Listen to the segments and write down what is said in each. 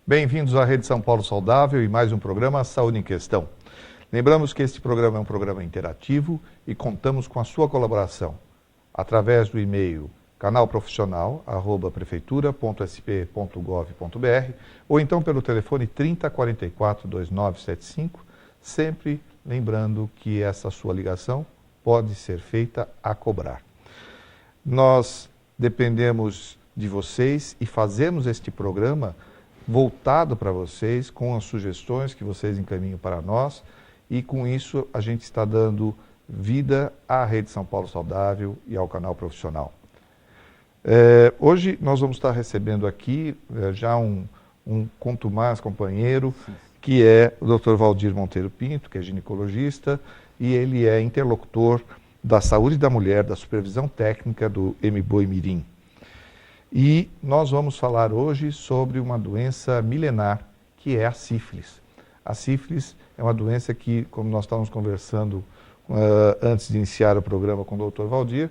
Bem-vindos à Rede São Paulo Saudável e mais um programa Saúde em Questão. Lembramos que este programa é um programa interativo e contamos com a sua colaboração através do e-mail canalprofissional@prefeitura.sp.gov.br ou então pelo telefone 3044-2975, sempre lembrando que essa sua ligação pode ser feita a cobrar. Nós dependemos de vocês e fazemos este programa voltado para vocês, com as sugestões que vocês encaminham para nós, e com isso a gente está dando vida à Rede São Paulo Saudável e ao canal profissional. Hoje nós vamos estar recebendo aqui já um contumaz companheiro, que é o Dr. Valdir Monteiro Pinto, que é ginecologista, e ele é interlocutor da saúde da mulher, da supervisão técnica do Mboimirim. E nós vamos falar hoje sobre uma doença milenar, que é a sífilis. A sífilis é uma doença que, como nós estávamos conversando antes de iniciar o programa com o Dr. Valdir,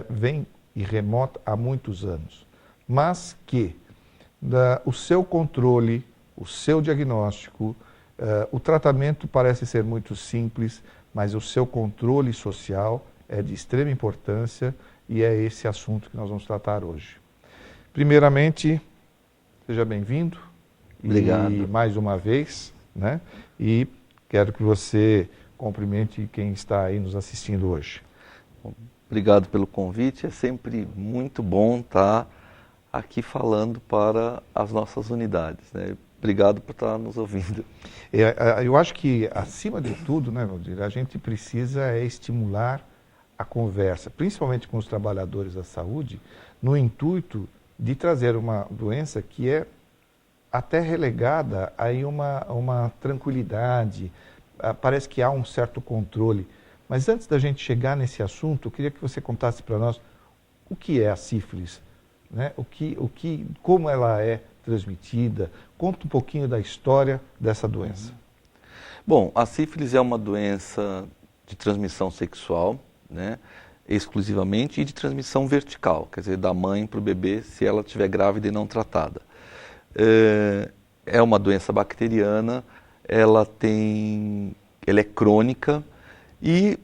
vem e remota há muitos anos. Mas que o seu controle, o seu diagnóstico, o tratamento parece ser muito simples, mas o seu controle social é de extrema importância e é esse assunto que nós vamos tratar hoje. Primeiramente, seja bem-vindo. Obrigado. E mais uma vez, né? E quero que você cumprimente quem está aí nos assistindo hoje. Obrigado pelo convite, é sempre muito bom estar aqui falando para as nossas unidades, né? Obrigado por estar nos ouvindo. Eu acho que, acima de tudo, né, Valdir, a gente precisa estimular a conversa, principalmente com os trabalhadores da saúde, no intuito de trazer uma doença que é até relegada a uma tranquilidade, parece que há um certo controle. Mas antes da gente chegar nesse assunto, eu queria que você contasse para nós o que é a sífilis, né? Como ela é transmitida, conta um pouquinho da história dessa doença. Bom, a sífilis é uma doença de transmissão sexual, né? Exclusivamente, e de transmissão vertical, quer dizer, da mãe para o bebê, se ela estiver grávida e não tratada. É uma doença bacteriana, ela é crônica, e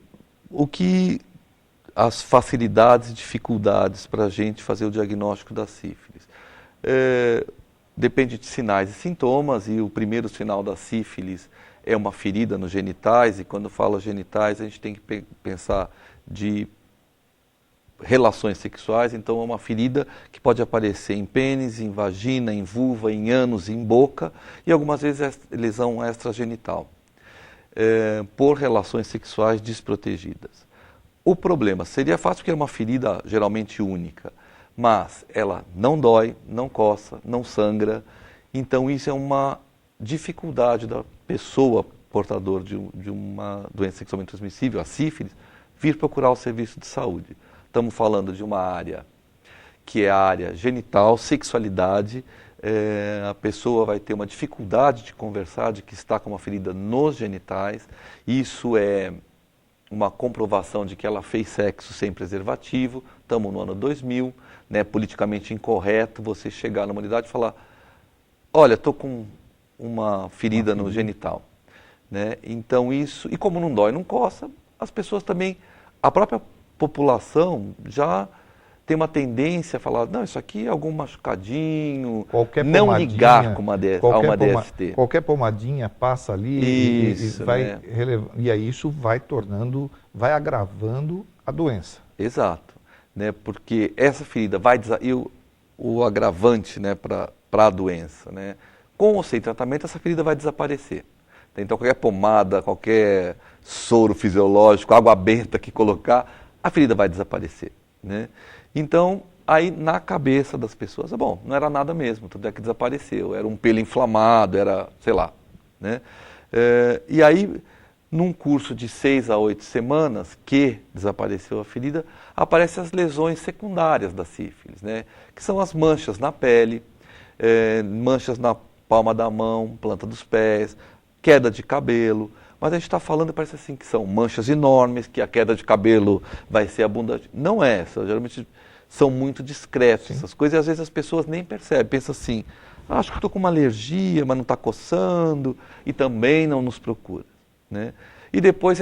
as facilidades e dificuldades para a gente fazer o diagnóstico da sífilis. Depende de sinais e sintomas, e o primeiro sinal da sífilis é uma ferida nos genitais, e quando fala genitais a gente tem que pensar de relações sexuais, então é uma ferida que pode aparecer em pênis, em vagina, em vulva, em ânus, em boca, e algumas vezes é lesão extragenital, por relações sexuais desprotegidas. O problema seria fácil porque é uma ferida geralmente única, mas ela não dói, não coça, não sangra, então isso é uma dificuldade da pessoa portadora de uma doença sexualmente transmissível, a sífilis, vir procurar o serviço de saúde. Estamos falando de uma área que é a área genital, sexualidade, a pessoa vai ter uma dificuldade de conversar, de que está com uma ferida nos genitais, isso é uma comprovação de que ela fez sexo sem preservativo. Estamos no ano 2000, né, politicamente incorreto você chegar numa unidade e falar, olha, estou com uma ferida no genital, né? Então isso, e como não dói, não coça, as pessoas também, a própria população já tem uma tendência a falar, não, isso aqui é algum machucadinho, não ligar com uma DST. Qualquer pomadinha passa ali isso, e vai, né? E aí isso vai agravando a doença. Exato, né? Porque essa ferida vai o agravante, né, para a doença, né? Com ou sem tratamento, essa ferida vai desaparecer. Então qualquer pomada, qualquer soro fisiológico, água benta que colocar, a ferida vai desaparecer, né? Então, aí na cabeça das pessoas, bom, não era nada mesmo, tudo é que desapareceu, era um pelo inflamado, era, sei lá, né? E aí, num curso de 6 a 8 semanas que desapareceu a ferida, aparecem as lesões secundárias da sífilis, né? Que são as manchas na pele, manchas na palma da mão, planta dos pés, queda de cabelo. Mas a gente está falando, parece assim, que são manchas enormes, que a queda de cabelo vai ser abundante. Não é essa. Geralmente são muito discretos, Sim. essas coisas, e às vezes as pessoas nem percebem, pensam assim, acho que estou com uma alergia, mas não está coçando, e também não nos procura, né? E depois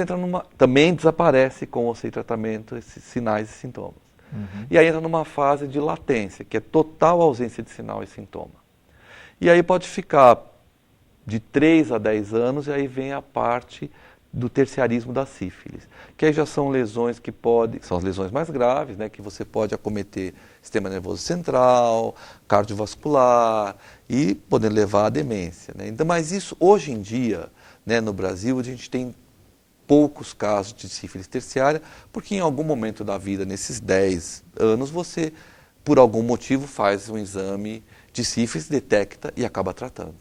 também desaparece com ou sem tratamento esses sinais e sintomas. E aí entra numa fase de latência, que é total ausência de sinal e sintoma. E aí pode ficar de 3 a 10 anos, e aí vem a parte do terciarismo da sífilis, que aí já são lesões que são as lesões mais graves, né, que você pode acometer sistema nervoso central, cardiovascular e poder levar à demência, né? Então, mas isso, hoje em dia, né, no Brasil, a gente tem poucos casos de sífilis terciária, porque em algum momento da vida, nesses 10 anos, você, por algum motivo, faz um exame de sífilis, detecta e acaba tratando.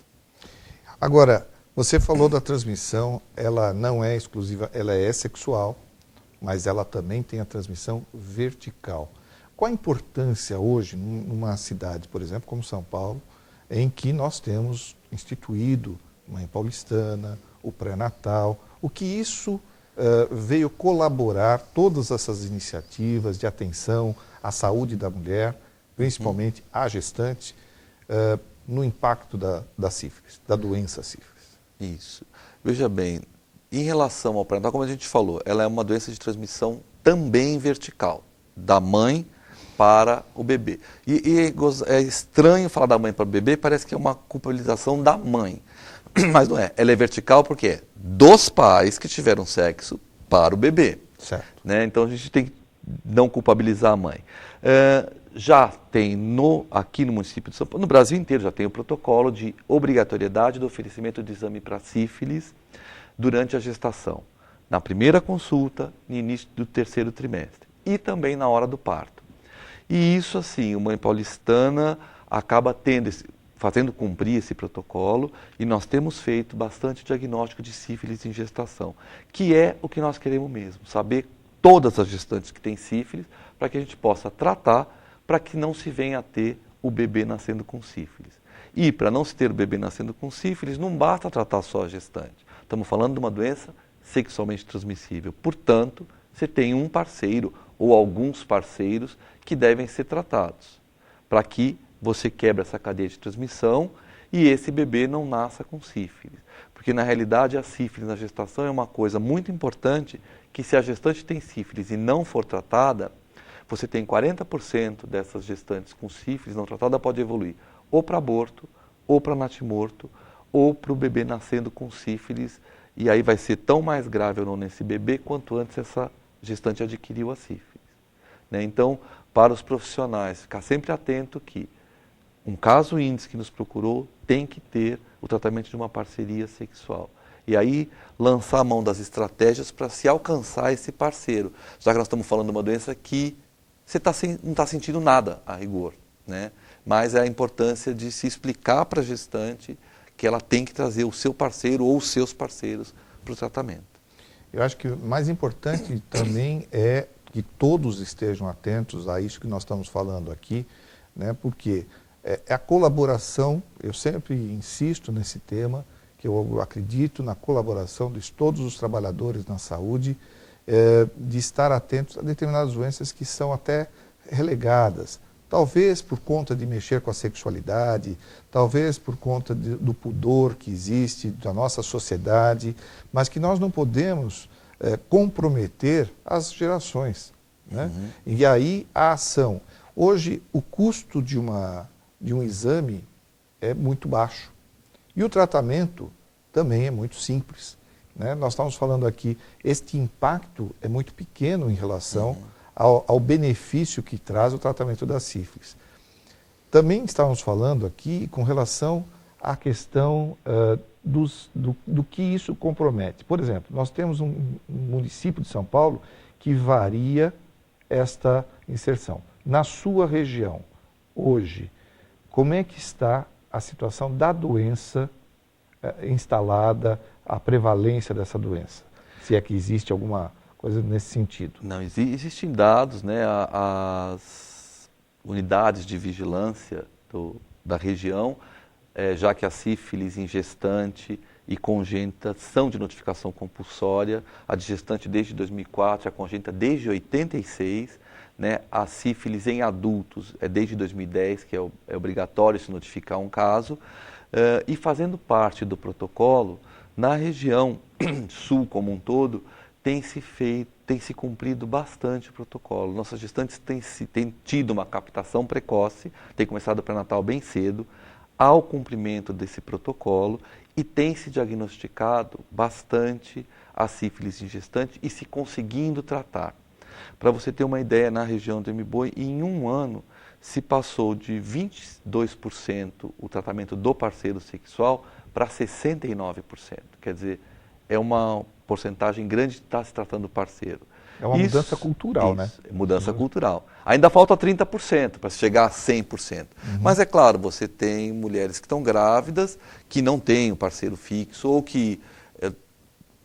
Agora, você falou da transmissão, ela não é exclusiva, ela é sexual, mas ela também tem a transmissão vertical. Qual a importância hoje, numa cidade, por exemplo, como São Paulo, em que nós temos instituído Mãe Paulistana, o pré-natal, o que isso veio colaborar, todas essas iniciativas de atenção à saúde da mulher, principalmente à gestante, no impacto da sífilis, da doença sífilis? Isso. Veja bem, em relação ao pré-natal, como a gente falou, ela é uma doença de transmissão também vertical, da mãe para o bebê. E é estranho falar da mãe para o bebê, parece que é uma culpabilização da mãe. Mas não é. Ela é vertical porque é dos pais que tiveram sexo para o bebê. Certo. Né? Então a gente tem que não culpabilizar a mãe. Já tem aqui no município de São Paulo, no Brasil inteiro já tem o protocolo de obrigatoriedade do oferecimento de exame para sífilis durante a gestação. Na primeira consulta, no início do 3º trimestre. E também na hora do parto. E isso, assim, o Mãe Paulistana acaba fazendo cumprir esse protocolo, e nós temos feito bastante diagnóstico de sífilis em gestação, que é o que nós queremos mesmo, saber todas as gestantes que têm sífilis, para que a gente possa tratar, para que não se venha a ter o bebê nascendo com sífilis. E para não se ter o bebê nascendo com sífilis, não basta tratar só a gestante. Estamos falando de uma doença sexualmente transmissível. Portanto, você tem um parceiro ou alguns parceiros que devem ser tratados, para que você quebre essa cadeia de transmissão e esse bebê não nasça com sífilis. Porque, na realidade, a sífilis na gestação é uma coisa muito importante, que se a gestante tem sífilis e não for tratada, você tem 40% dessas gestantes com sífilis não tratada pode evoluir ou para aborto, ou para natimorto, ou para o bebê nascendo com sífilis, e aí vai ser tão mais grave ou não nesse bebê, quanto antes essa gestante adquiriu a sífilis. Né? Então, para os profissionais, ficar sempre atento que um caso índice que nos procurou tem que ter o tratamento de uma parceria sexual. E aí, lançar a mão das estratégias para se alcançar esse parceiro. Já que nós estamos falando de uma doença que você não está sentindo nada, a rigor, né? Mas é a importância de se explicar para a gestante que ela tem que trazer o seu parceiro ou os seus parceiros para o tratamento. Eu acho que o mais importante também é que todos estejam atentos a isso que nós estamos falando aqui, né? Porque é a colaboração, eu sempre insisto nesse tema, que eu acredito na colaboração de todos os trabalhadores na saúde, de estar atentos a determinadas doenças que são até relegadas. Talvez por conta de mexer com a sexualidade, talvez por conta do pudor que existe da nossa sociedade, mas que nós não podemos comprometer as gerações, né? Uhum. E aí a ação. Hoje o custo de um exame é muito baixo e o tratamento também é muito simples, né? Nós estamos falando aqui, este impacto é muito pequeno em relação ao benefício que traz o tratamento da sífilis. Também estávamos falando aqui com relação à questão do que isso compromete. Por exemplo, nós temos um município de São Paulo que varia esta inserção. Na sua região, hoje, como é que está a situação da doença instalada, a prevalência dessa doença? Se é que existe alguma coisa nesse sentido. Não, existem dados, né? As unidades de vigilância da região, já que a sífilis em gestante e congênita são de notificação compulsória, a de gestante desde 2004, a congênita desde 86, né, a sífilis em adultos é desde 2010, que é obrigatório se notificar um caso, e fazendo parte do protocolo, na região sul como um todo, tem se cumprido bastante o protocolo. Nossas gestantes têm tido uma captação precoce, têm começado o pré-natal bem cedo, ao cumprimento desse protocolo, e tem se diagnosticado bastante a sífilis em gestante e se conseguindo tratar. Para você ter uma ideia, na região do MBoi, em um ano, se passou de 22% o tratamento do parceiro sexual para 69%. Quer dizer, é uma porcentagem grande de estar se tratando do parceiro. É uma mudança cultural, né? Mudança cultural. Ainda falta 30% para chegar a 100%. Mas é claro, você tem mulheres que estão grávidas, que não têm o parceiro fixo, ou que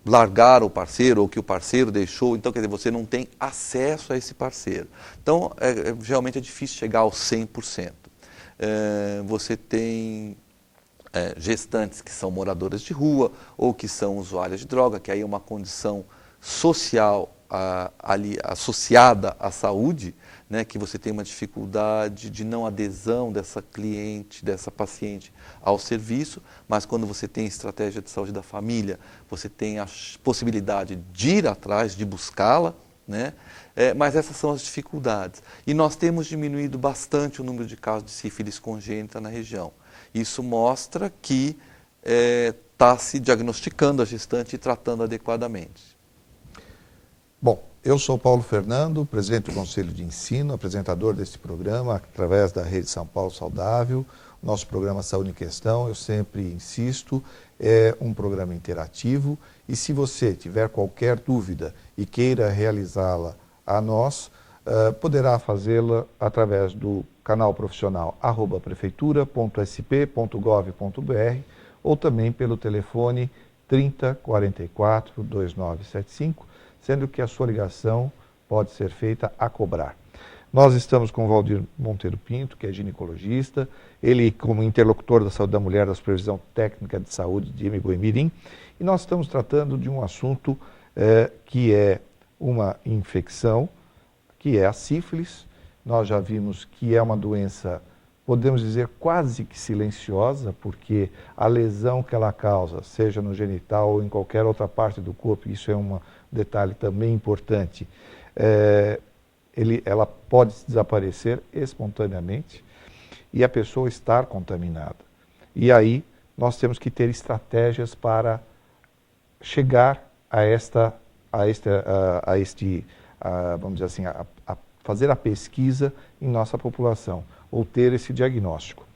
largaram o parceiro, ou que o parceiro deixou. Então, quer dizer, você não tem acesso a esse parceiro. Então, geralmente é difícil chegar aos 100%. Você tem gestantes que são moradoras de rua, ou que são usuárias de droga, que aí é uma condição social ali associada à saúde, né, que você tem uma dificuldade de não adesão dessa cliente, dessa paciente ao serviço, mas quando você tem estratégia de saúde da família, você tem a possibilidade de ir atrás, de buscá-la, né? Mas essas são as dificuldades. E nós temos diminuído bastante o número de casos de sífilis congênita na região. Isso mostra que está se diagnosticando a gestante e tratando adequadamente. Bom, eu sou Paulo Fernando, presidente do Conselho de Ensino, apresentador desse programa através da Rede São Paulo Saudável. Nosso programa Saúde em Questão, eu sempre insisto, é um programa interativo e se você tiver qualquer dúvida e queira realizá-la a nós, poderá fazê-la através do canal profissional @prefeitura.sp.gov.br ou também pelo telefone 30 44 2975, sendo que a sua ligação pode ser feita a cobrar. Nós estamos com o Valdir Monteiro Pinto, que é ginecologista, ele como interlocutor da saúde da mulher da Supervisão Técnica de Saúde de MBoi-Mirim, e nós estamos tratando de um assunto que é uma infecção, que é a sífilis. Nós já vimos que é uma doença, podemos dizer, quase que silenciosa, porque a lesão que ela causa, seja no genital ou em qualquer outra parte do corpo, isso é um detalhe também importante, ela pode desaparecer espontaneamente e a pessoa estar contaminada. E aí nós temos que ter estratégias para chegar vamos dizer assim, a fazer a pesquisa em nossa população, ou ter esse diagnóstico.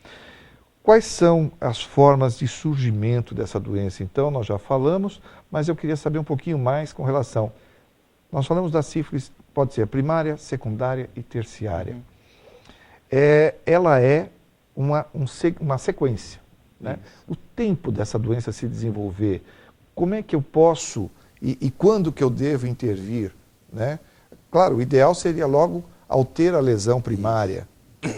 Quais são as formas de surgimento dessa doença? Então, nós já falamos, mas eu queria saber um pouquinho mais com relação. Nós falamos da sífilis, pode ser primária, secundária e terciária. Ela é uma sequência, né? O tempo dessa doença se desenvolver, como é que eu posso e quando que eu devo intervir, né? Claro, o ideal seria logo ao ter a lesão primária,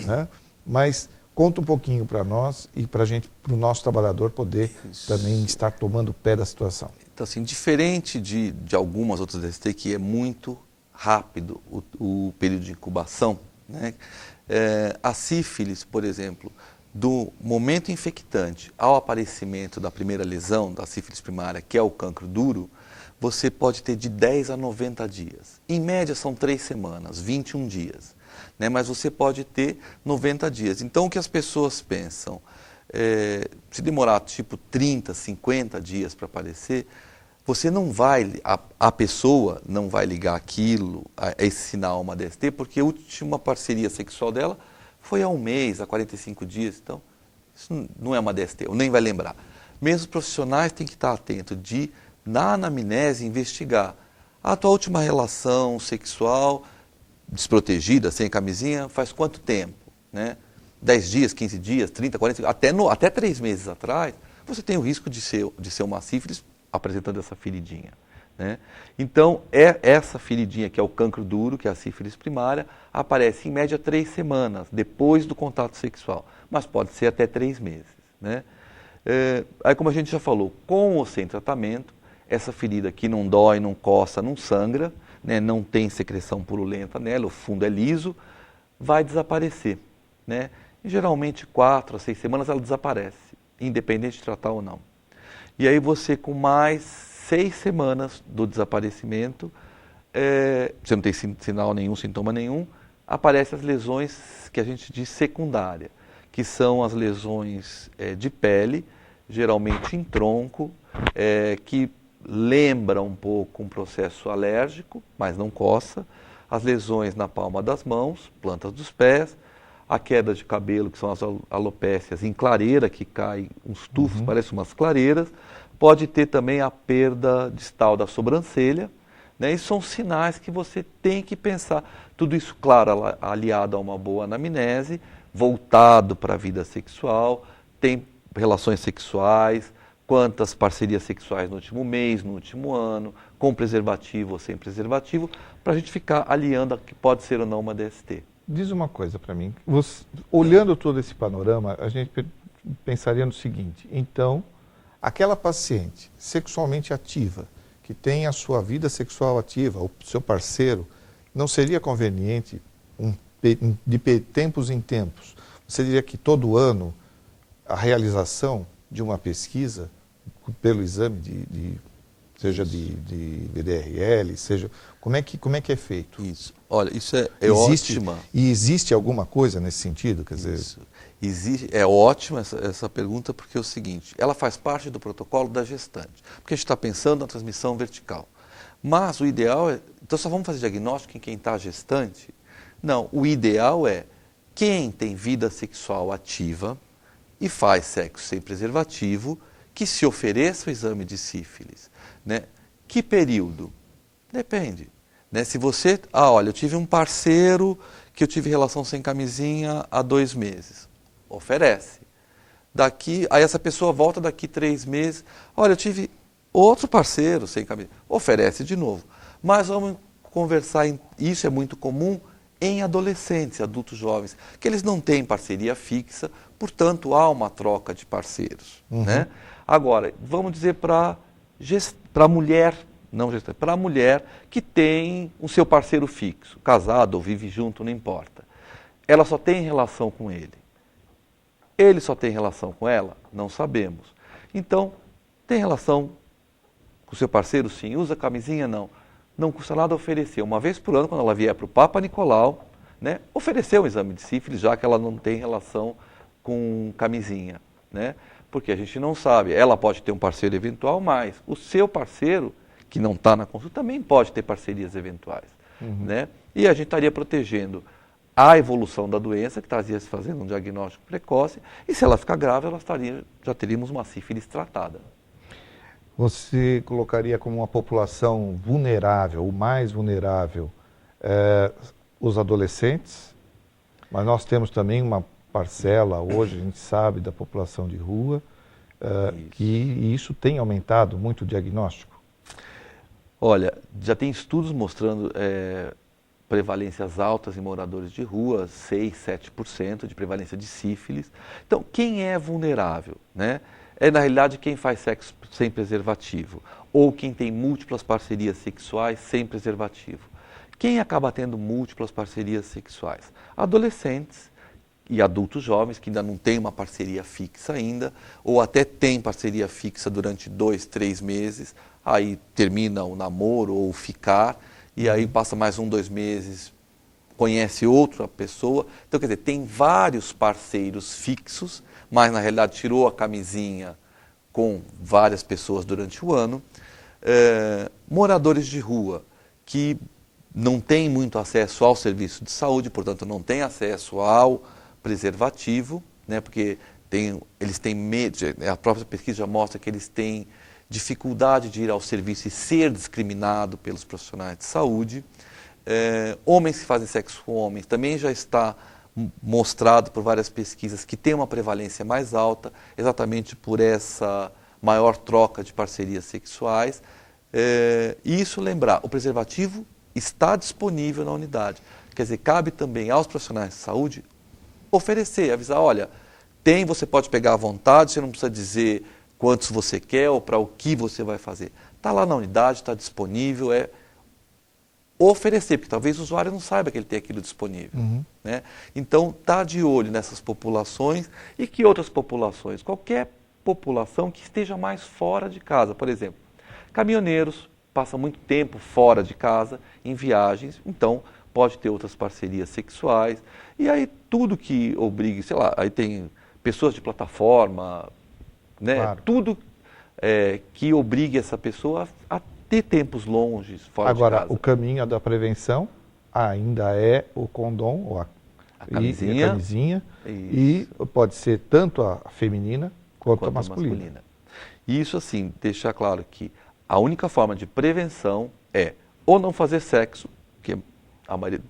né? Mas conta um pouquinho para nós e para o nosso trabalhador poder também estar tomando pé da situação. Então, assim, diferente de algumas outras DST, que é muito rápido o período de incubação, né? A sífilis, por exemplo, do momento infectante ao aparecimento da primeira lesão da sífilis primária, que é o cancro duro, você pode ter de 10 a 90 dias. Em média são 3 semanas, 21 dias. Né? Mas você pode ter 90 dias. Então o que as pessoas pensam, se demorar tipo 30, 50 dias para aparecer, você não vai, a pessoa não vai ligar aquilo, esse sinal a uma DST, porque a última parceria sexual dela foi há um mês, há 45 dias. Então, isso não é uma DST, ou nem vai lembrar. Mesmo os profissionais têm que estar atentos de, na anamnese, investigar. A tua última relação sexual desprotegida, sem camisinha, faz quanto tempo? Né? 10 dias, 15 dias, 30, 40, até 3 meses atrás, você tem o risco de ser uma sífilis apresentando essa feridinha. Né? Então, essa feridinha, que é o cancro duro, que é a sífilis primária, aparece em média 3 semanas depois do contato sexual, mas pode ser até 3 meses. Né? Aí, como a gente já falou, com ou sem tratamento, essa ferida que não dói, não coça, não sangra, né, não tem secreção purulenta nela, o fundo é liso, vai desaparecer, né? E geralmente 4 a 6 semanas ela desaparece, independente de tratar ou não. E aí você, com mais 6 semanas do desaparecimento, você não tem sinal nenhum, sintoma nenhum, aparecem as lesões que a gente diz secundária, que são as lesões de pele, geralmente em tronco, que lembra um pouco um processo alérgico, mas não coça, as lesões na palma das mãos, plantas dos pés, a queda de cabelo, que são as alopécias em clareira, que caem uns tufos, parecem umas clareiras, pode ter também a perda distal da sobrancelha, né? Isso são sinais que você tem que pensar. Tudo isso, claro, aliado a uma boa anamnese, voltado para a vida sexual, tem relações sexuais, quantas parcerias sexuais no último mês, no último ano, com preservativo ou sem preservativo, para a gente ficar aliando a que pode ser ou não uma DST. Diz uma coisa para mim, olhando todo esse panorama, a gente pensaria no seguinte: então, aquela paciente sexualmente ativa, que tem a sua vida sexual ativa, o seu parceiro, não seria conveniente, de tempos em tempos, você diria que todo ano a realização de uma pesquisa pelo exame seja de VDRL, seja... Como é que é feito? Isso. Olha, isso é ótima. E existe alguma coisa nesse sentido? Quer dizer... Isso. É ótima essa pergunta, porque é o seguinte, ela faz parte do protocolo da gestante, porque a gente está pensando na transmissão vertical. Mas o ideal é... Então só vamos fazer diagnóstico em quem está gestante? Não, o ideal é quem tem vida sexual ativa e faz sexo sem preservativo, que se ofereça o exame de sífilis, né? Que período? Depende, né? Se você, olha, eu tive um parceiro que eu tive relação sem camisinha há 2 meses, oferece. Aí essa pessoa volta daqui 3 meses, olha, eu tive outro parceiro sem camisinha, oferece de novo. Mas vamos conversar, isso é muito comum em adolescentes, adultos jovens, que eles não têm parceria fixa, portanto há uma troca de parceiros, né? Agora, vamos dizer para a mulher, para a mulher que tem o seu parceiro fixo, casado ou vive junto, não importa. Ela só tem relação com ele. Ele só tem relação com ela? Não sabemos. Então, tem relação com o seu parceiro? Sim. Usa camisinha? Não. Não custa nada oferecer. Uma vez por ano, quando ela vier para o Papa Nicolau, né, oferecer um exame de sífilis, já que ela não tem relação com camisinha, né? Porque a gente não sabe. Ela pode ter um parceiro eventual, mas o seu parceiro, que não está na consulta, também pode ter parcerias eventuais, né? E a gente estaria protegendo a evolução da doença, que estaria se fazendo um diagnóstico precoce, e se ela ficar grave, já teríamos uma sífilis tratada. Você colocaria como uma população vulnerável, o mais vulnerável, os adolescentes, mas nós temos também uma parcela, hoje a gente sabe, da população de rua, que isso tem aumentado muito o diagnóstico? Olha, já tem estudos mostrando prevalências altas em moradores de rua, 6, 7% de prevalência de sífilis. Então, quem é vulnerável, né? É, na realidade, quem faz sexo sem preservativo, ou quem tem múltiplas parcerias sexuais sem preservativo. Quem acaba tendo múltiplas parcerias sexuais? Adolescentes e adultos jovens que ainda não têm uma parceria fixa ainda, ou até têm parceria fixa durante 2, 3 meses, aí termina o namoro ou o ficar, e aí passa mais 1, 2 meses, conhece outra pessoa. Então, quer dizer, tem vários parceiros fixos, mas na realidade tirou a camisinha com várias pessoas durante o ano. Moradores de rua que não têm muito acesso ao serviço de saúde, portanto não têm acesso ao preservativo, né, porque eles têm medo, a própria pesquisa já mostra que eles têm dificuldade de ir ao serviço e ser discriminado pelos profissionais de saúde. Homens que fazem sexo com homens também já está mostrado por várias pesquisas que tem uma prevalência mais alta, exatamente por essa maior troca de parcerias sexuais. E isso lembrar, o preservativo está disponível na unidade. Quer dizer, cabe também aos profissionais de saúde oferecer, avisar, olha, você pode pegar à vontade, você não precisa dizer quantos você quer ou para o que você vai fazer. Está lá na unidade, está disponível, oferecer, porque talvez o usuário não saiba que ele tem aquilo disponível. Né? Então, tá de olho nessas populações e que outras populações, qualquer população que esteja mais fora de casa, por exemplo, caminhoneiros passam muito tempo fora de casa, em viagens, então pode ter outras parcerias sexuais, e aí tudo que obrigue, sei lá, aí tem pessoas de plataforma, né? Claro. Tudo que obrigue essa pessoa a ter tempos longes fora de casa. Agora, o caminho da prevenção ainda é o condom, ou a camisinha e pode ser tanto a feminina quanto a masculina. E isso, assim, deixar claro que a única forma de prevenção é ou não fazer sexo, que a maioria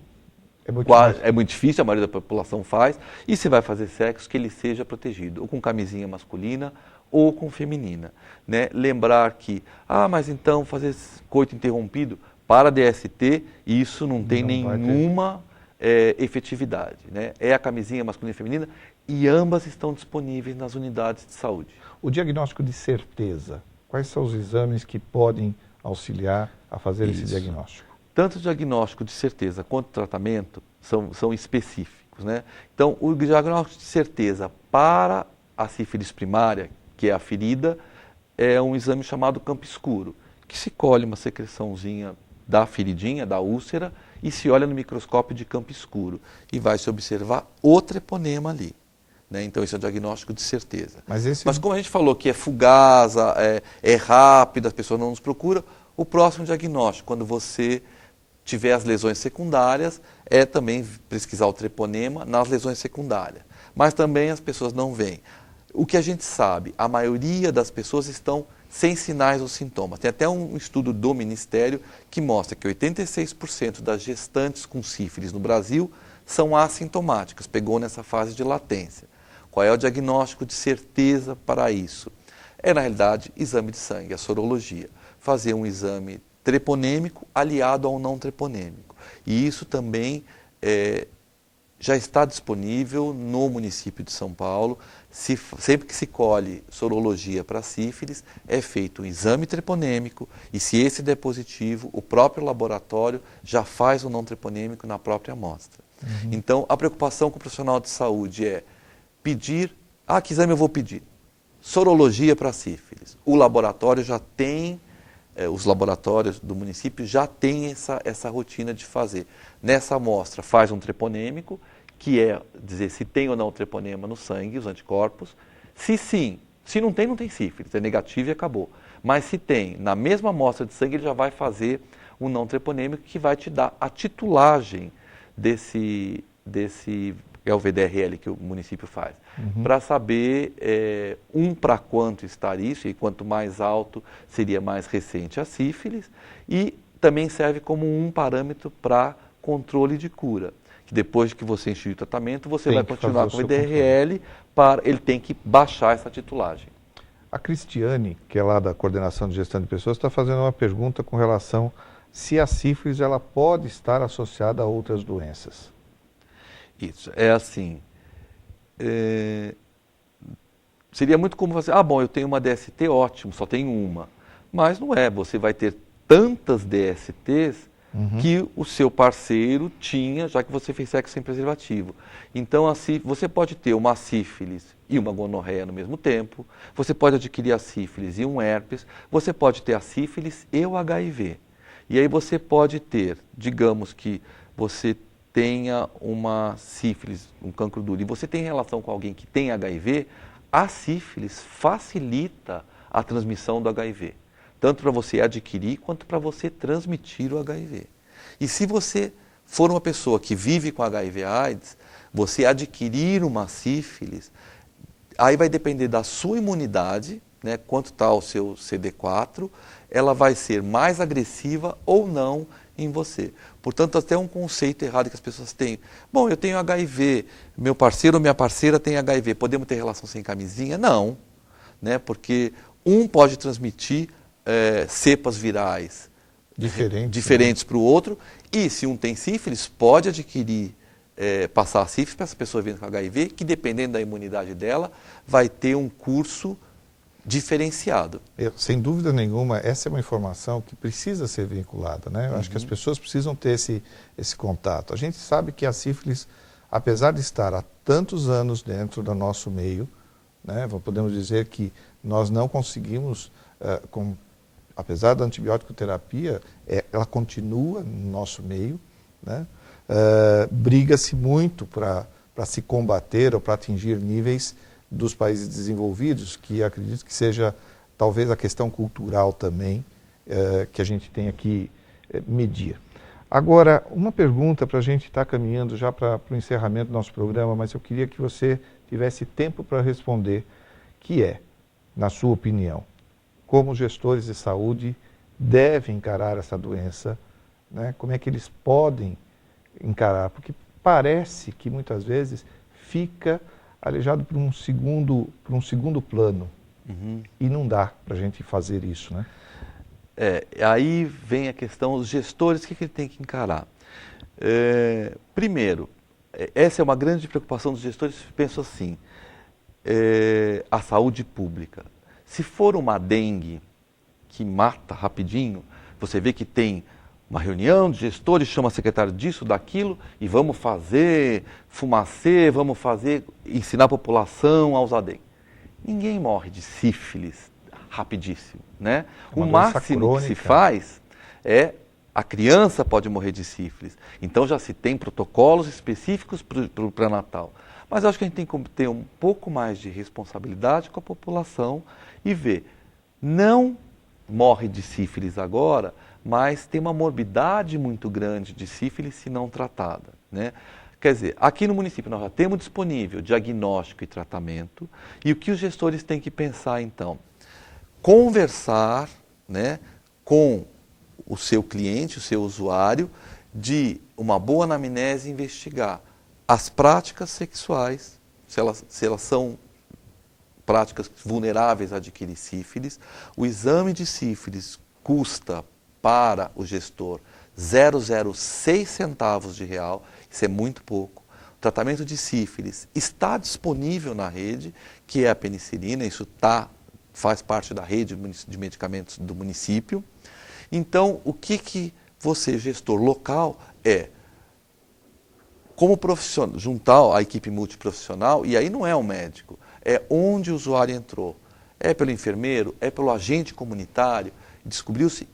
é muito difícil, a maioria da população faz, e se vai fazer sexo, que ele seja protegido, ou com camisinha masculina ou com feminina. Né? Lembrar que, mas então fazer coito interrompido para DST, isso não tem nenhuma efetividade. Né? É a camisinha masculina e feminina e ambas estão disponíveis nas unidades de saúde. O diagnóstico de certeza, quais são os exames que podem auxiliar a fazer esse diagnóstico? Tanto o diagnóstico de certeza quanto o tratamento são específicos. Né? Então, o diagnóstico de certeza para a sífilis primária, que é a ferida, é um exame chamado campo escuro, que se colhe uma secreçãozinha da feridinha, da úlcera, e se olha no microscópio de campo escuro. E vai se observar o treponema ali. Né? Então, esse é o diagnóstico de certeza. Mas como a gente falou que é fugaz, é rápido, as pessoas não nos procuram, o próximo diagnóstico, quando você tiver as lesões secundárias, é também pesquisar o treponema nas lesões secundárias. Mas também as pessoas não veem. O que a gente sabe, a maioria das pessoas estão sem sinais ou sintomas. Tem até um estudo do Ministério que mostra que 86% das gestantes com sífilis no Brasil são assintomáticas, pegou nessa fase de latência. Qual é o diagnóstico de certeza para isso? É, na realidade, exame de sangue, a sorologia. Fazer um exame treponêmico aliado ao não treponêmico. E isso também já está disponível no município de São Paulo. Sempre que se colhe sorologia para sífilis, é feito um exame treponêmico e se esse der positivo, o próprio laboratório já faz o não treponêmico na própria amostra. Então, a preocupação com o profissional de saúde é pedir, que exame eu vou pedir? Sorologia para sífilis. O laboratório já tem, os laboratórios do município já têm essa rotina de fazer. Nessa amostra faz um treponêmico, que é dizer se tem ou não o treponema no sangue, os anticorpos. Se sim, se não tem, não tem sífilis, é negativo e acabou. Mas se tem, na mesma amostra de sangue, ele já vai fazer um não treponêmico que vai te dar a titulagem desse é o VDRL que o município faz, para saber para quanto estar isso, e quanto mais alto seria mais recente a sífilis, e também serve como um parâmetro para controle de cura, que depois que você instituir o tratamento, você vai continuar com o VDRL, ele tem que baixar essa titulagem. A Cristiane, que é lá da Coordenação de Gestão de Pessoas, está fazendo uma pergunta com relação se a sífilis ela pode estar associada a outras doenças. Isso, é assim, seria muito comum você, bom, eu tenho uma DST, ótimo, só tenho uma. Mas não é, você vai ter tantas DSTs que o seu parceiro tinha, já que você fez sexo sem preservativo. Então, assim, você pode ter uma sífilis e uma gonorreia no mesmo tempo, você pode adquirir a sífilis e um herpes, você pode ter a sífilis e o HIV. E aí você pode ter, digamos que você tenha uma sífilis, um cancro duro, e você tem relação com alguém que tem HIV, a sífilis facilita a transmissão do HIV. Tanto para você adquirir, quanto para você transmitir o HIV. E se você for uma pessoa que vive com HIV/AIDS, você adquirir uma sífilis, aí vai depender da sua imunidade, né, quanto está o seu CD4, ela vai ser mais agressiva ou não em você. Portanto, até um conceito errado que as pessoas têm. Bom, eu tenho HIV, meu parceiro ou minha parceira tem HIV, podemos ter relação sem camisinha? Não, né, porque um pode transmitir cepas virais diferentes para o outro, e se um tem sífilis, pode adquirir, passar a sífilis para essa pessoa vindo com HIV, que dependendo da imunidade dela, vai ter um curso diferenciado. Sem dúvida nenhuma, essa é uma informação que precisa ser vinculada, né? Eu acho que as pessoas precisam ter esse contato. A gente sabe que a sífilis, apesar de estar há tantos anos dentro do nosso meio, né, podemos dizer que nós não conseguimos, apesar da antibiótico terapia, ela continua no nosso meio, né? Briga-se muito para se combater ou para atingir níveis dos países desenvolvidos, que acredito que seja talvez a questão cultural também que a gente tem que medir. Agora, uma pergunta para a gente estar caminhando já para o encerramento do nosso programa, mas eu queria que você tivesse tempo para responder, que é, na sua opinião, como os gestores de saúde devem encarar essa doença, né? Como é que eles podem encarar? Porque parece que muitas vezes fica alejado por um segundo plano. E não dá para a gente fazer isso, né? Aí vem a questão, os gestores, o que ele tem que encarar? Primeiro, essa é uma grande preocupação dos gestores, penso assim, a saúde pública. Se for uma dengue que mata rapidinho, você vê que tem uma reunião de gestores, chama secretário disso, daquilo, e vamos fazer fumacê, ensinar a população a usar dengue. Ninguém morre de sífilis rapidíssimo, né? O máximo que se faz a criança pode morrer de sífilis. Então já se tem protocolos específicos para o pré-natal. Mas eu acho que a gente tem que ter um pouco mais de responsabilidade com a população e ver, não morre de sífilis agora, mas tem uma morbidade muito grande de sífilis se não tratada, né? Quer dizer, aqui no município nós já temos disponível diagnóstico e tratamento, e o que os gestores têm que pensar então? Conversar, né, com o seu cliente, o seu usuário, de uma boa anamnese investigar as práticas sexuais, se elas são práticas vulneráveis a adquirir sífilis. O exame de sífilis custa para o gestor 0,06 centavos de real, isso é muito pouco. O tratamento de sífilis está disponível na rede, que é a penicilina, isso faz parte da rede de medicamentos do município. Então, o que você, gestor local, como profissional, juntar a equipe multiprofissional, e aí não é o médico, é onde o usuário entrou. É pelo enfermeiro, é pelo agente comunitário, descobriu-se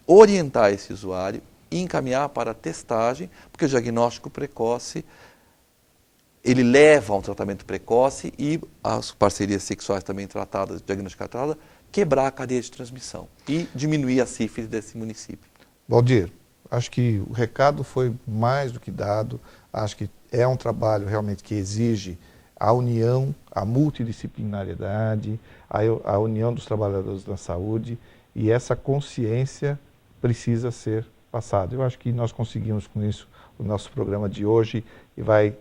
orientar esse usuário e encaminhar para a testagem, porque o diagnóstico precoce, ele leva a um tratamento precoce e as parcerias sexuais também tratadas, diagnosticadas, quebrar a cadeia de transmissão e diminuir a sífilis desse município. Valdir, acho que o recado foi mais do que dado, acho que é um trabalho realmente que exige a união, a multidisciplinariedade, a união dos trabalhadores da saúde, e essa consciência precisa ser passada. Eu acho que nós conseguimos com isso o nosso programa de hoje e vai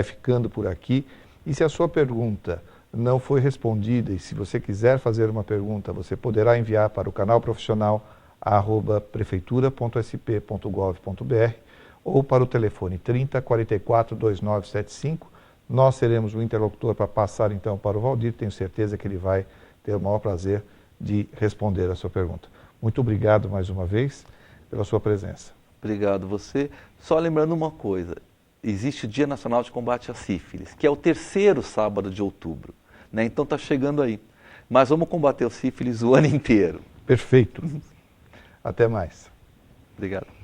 ficando por aqui. E se a sua pergunta não foi respondida, e se você quiser fazer uma pergunta, você poderá enviar para o canal profissional @prefeitura.sp.gov.br ou para o telefone 30 44 2975. Nós seremos o interlocutor para passar então para o Valdir. Tenho certeza que ele vai ter o maior prazer de responder a sua pergunta. Muito obrigado mais uma vez pela sua presença. Obrigado você. Só lembrando uma coisa, existe o Dia Nacional de Combate à Sífilis, que é o 3º sábado de outubro, né? Então está chegando aí. Mas vamos combater o sífilis o ano inteiro. Perfeito. Até mais. Obrigado.